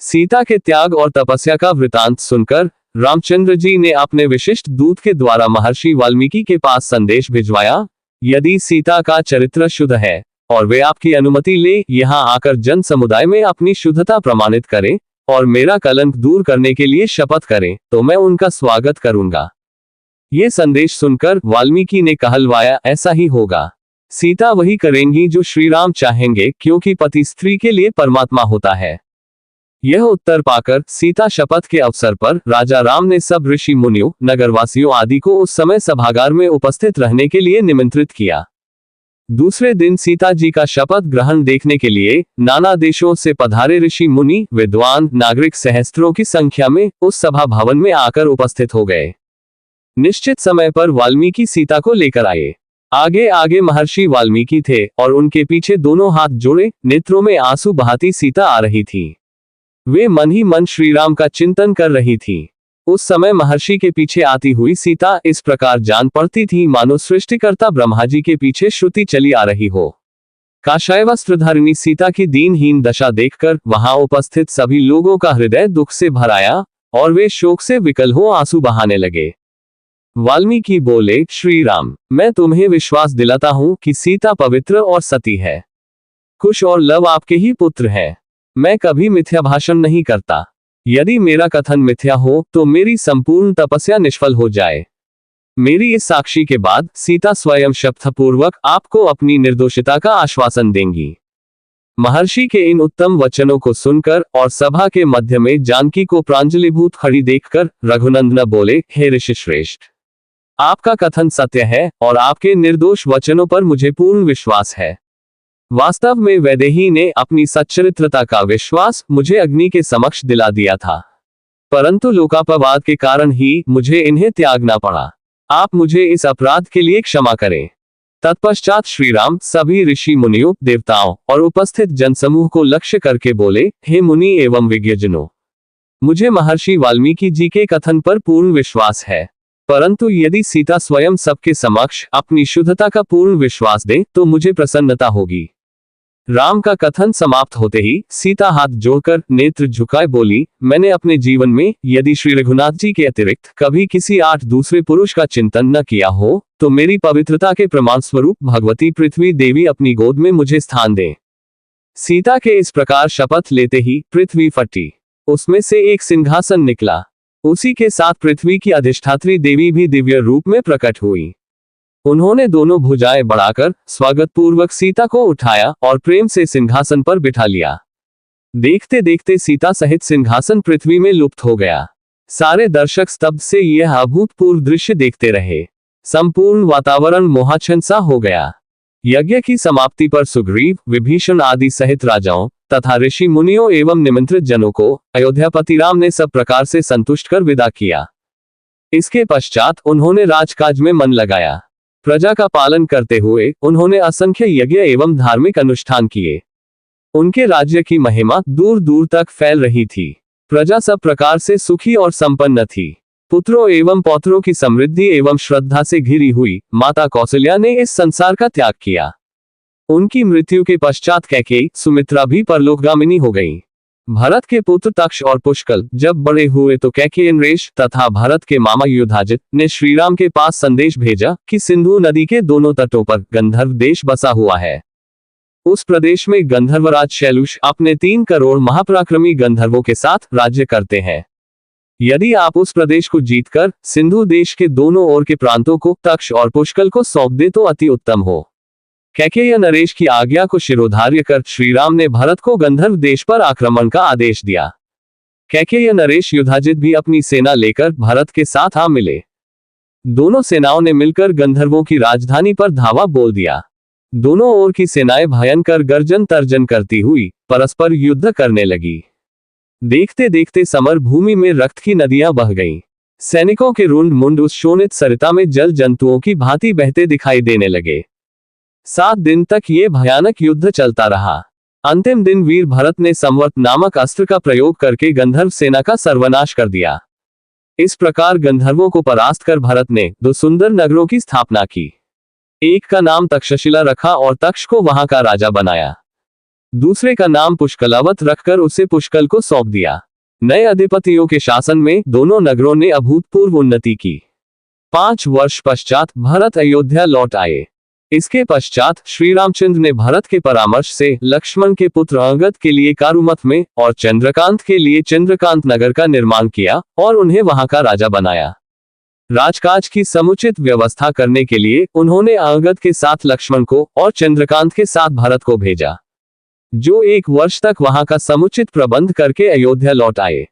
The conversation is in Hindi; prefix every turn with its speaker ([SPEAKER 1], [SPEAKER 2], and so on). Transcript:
[SPEAKER 1] सीता के त्याग और तपस्या का वृतांत सुनकर रामचंद्र जी ने अपने विशिष्ट दूत के द्वारा महर्षि वाल्मीकि के पास संदेश भिजवाया, यदि सीता का चरित्र शुद्ध है और वे आपकी अनुमति ले यहाँ आकर जन समुदाय में अपनी शुद्धता प्रमाणित करें और मेरा कलंक दूर करने के लिए शपथ करें, तो मैं उनका स्वागत करूंगा। ये संदेश सुनकर वाल्मीकि ने कहलवाया, ऐसा ही होगा। सीता वही करेंगी जो श्री राम चाहेंगे, क्योंकि पति स्त्री के लिए परमात्मा होता है। यह उत्तर पाकर सीता शपथ के अवसर पर राजा राम ने सब ऋषि मुनियों, नगरवासियों आदि को उस समय सभागार में उपस्थित रहने के लिए निमंत्रित किया। दूसरे दिन सीता जी का शपथ ग्रहण देखने के लिए नाना देशों से पधारे ऋषि मुनि, विद्वान नागरिक सहस्त्रों की संख्या में उस सभा भवन में आकर उपस्थित हो गए। निश्चित समय पर वाल्मीकि सीता को लेकर आए। आगे आगे महर्षि वाल्मीकि थे और उनके पीछे दोनों हाथ जोड़े, नेत्रों में आंसू बहाती सीता आ रही थी। वे मन ही मन श्री राम का चिंतन कर रही थी। उस समय महर्षि के पीछे आती हुई सीता इस प्रकार जान पड़ती थी मानो सृष्टिकर्ता ब्रह्मा जी के पीछे श्रुति चली आ रही हो। काषाय वस्त्रधारिणी सीता की दीनहीन दशा देखकर वहां उपस्थित सभी लोगों का हृदय दुख से भर आया और वे शोक से विकल हो आंसू बहाने लगे। वाल्मीकि बोले, श्री राम, मैं तुम्हें विश्वास दिलाता हूं कि सीता पवित्र और सती है। कुश और लव आपके ही पुत्र हैं। मैं कभी मिथ्या भाषण नहीं करता। यदि मेरा कथन मिथ्या हो तो मेरी संपूर्ण तपस्या निष्फल हो जाए। मेरी इस साक्षी के बाद सीता स्वयं शपथपूर्वक आपको अपनी निर्दोषिता का आश्वासन देंगी। महर्षि के इन उत्तम वचनों को सुनकर और सभा के मध्य में जानकी को प्रांजलिभूत खड़ी देखकर रघुनंदन बोले, हे ऋषिश्रेष्ठ, आपका कथन सत्य है और आपके निर्दोष वचनों पर मुझे पूर्ण विश्वास है। वास्तव में वैदेही ने अपनी सच्चरित्रता का विश्वास मुझे अग्नि के समक्ष दिला दिया था, परंतु लोकापवाद के कारण ही मुझे इन्हें त्यागना पड़ा। आप मुझे इस अपराध के लिए क्षमा करें। तत्पश्चात श्री राम सभी ऋषि मुनियों, देवताओं और उपस्थित जनसमूह को लक्ष्य करके बोले, हे मुनि एवं विज्ञजनों, मुझे महर्षि वाल्मीकि जी के कथन पर पूर्ण विश्वास है, परंतु यदि सीता स्वयं सबके समक्ष अपनी शुद्धता का पूर्ण विश्वास दे तो मुझे प्रसन्नता होगी। राम का कथन समाप्त होते ही सीता हाथ जोड़कर नेत्र झुकाए बोली, मैंने अपने जीवन में यदि श्री रघुनाथ जी के अतिरिक्त कभी किसी 8 दूसरे पुरुष का चिंतन न किया हो तो मेरी पवित्रता के प्रमाण स्वरूप भगवती पृथ्वी देवी अपनी गोद में मुझे स्थान दें। सीता के इस प्रकार शपथ लेते ही पृथ्वी फटी, उसमें से एक सिंहासन निकला। उसी के साथ पृथ्वी की अधिष्ठात्री देवी भी दिव्य रूप में प्रकट हुई। उन्होंने दोनों भुजाएं बढ़ाकर स्वागत पूर्वक सीता को उठाया और प्रेम से सिंहासन पर बिठा लिया। देखते देखते सीता सहित सिंहासन पृथ्वी में लुप्त हो गया। सारे दर्शक स्तब्ध से यह अभूतपूर्व दृश्य देखते रहे। संपूर्ण वातावरण मोहाच्छन्न सा हो गया। यज्ञ की समाप्ति पर सुग्रीव, विभीषण आदि सहित राजाओं तथा ऋषि मुनियों एवं निमंत्रित जनों को अयोध्यापति राम ने सब प्रकार से संतुष्ट कर विदा किया। इसके पश्चात उन्होंने राजकाज में मन लगाया। प्रजा का पालन करते हुए उन्होंने असंख्य यज्ञ एवं धार्मिक अनुष्ठान किए। उनके राज्य की महिमा दूर दूर तक फैल रही थी। प्रजा सब प्रकार से सुखी और संपन्न थी। पुत्रों एवं पौत्रों की समृद्धि एवं श्रद्धा से घिरी हुई माता कौशल्या ने इस संसार का त्याग किया। उनकी मृत्यु के पश्चात कैकेयी, सुमित्रा भी परलोकगामिनी हो गईं। भरत के पुत्र तक्ष और पुष्कल जब बड़े हुए तो कैकेयी नरेश तथा भरत के मामा युधाजित ने श्रीराम के पास संदेश भेजा कि सिंधु नदी के दोनों तटों पर गंधर्व देश बसा हुआ है। उस प्रदेश में गंधर्वराज शैलुष अपने 3 करोड़ महापराक्रमी गंधर्वों के साथ राज्य करते हैं। यदि आप उस प्रदेश को जीतकर सिंधु देश के दोनों ओर के प्रांतों को तक्ष और पुष्कल को सौंप दे तो अति उत्तम हो। कैकेयी नरेश की आज्ञा को शिरोधार्य कर श्रीराम ने भरत को गंधर्व देश पर आक्रमण का आदेश दिया। कैकेयी नरेश युधाजित भी अपनी सेना लेकर भरत के साथ आ मिले। दोनों सेनाओं ने मिलकर गंधर्वों की राजधानी पर धावा बोल दिया। दोनों ओर की सेनाएं भयंकर गर्जन तर्जन करती हुई परस्पर युद्ध करने लगी। देखते देखते समर भूमि में रक्त की नदियां बह गईं। सैनिकों के रुंड मुंड उस शोणित सरिता में जल जंतुओं की भांति बहते दिखाई देने लगे। 7 दिन तक ये भयानक युद्ध चलता रहा। अंतिम दिन वीर भरत ने संवर्त नामक अस्त्र का प्रयोग करके गंधर्व सेना का सर्वनाश कर दिया। इस प्रकार गंधर्वों को परास्त कर भरत ने 2 सुंदर नगरों की स्थापना की। एक का नाम तक्षशिला रखा और तक्ष को वहां का राजा बनाया। दूसरे का नाम पुष्कलावत रखकर उसे पुष्कल को सौंप दिया। नए अधिपतियों के शासन में दोनों नगरों ने अभूतपूर्व उन्नति की। 5 वर्ष पश्चात भरत अयोध्या लौट आए। इसके पश्चात श्री रामचंद्र ने भरत के परामर्श से लक्ष्मण के पुत्र अंगद के लिए कारुमथ में और चंद्रकांत के लिए चंद्रकांत नगर का निर्माण किया और उन्हें वहां का राजा बनाया। राजकाज की समुचित व्यवस्था करने के लिए उन्होंने अंगद के साथ लक्ष्मण को और चंद्रकांत के साथ भरत को भेजा, जो 1 वर्ष तक वहां का समुचित प्रबंध करके अयोध्या लौट आए।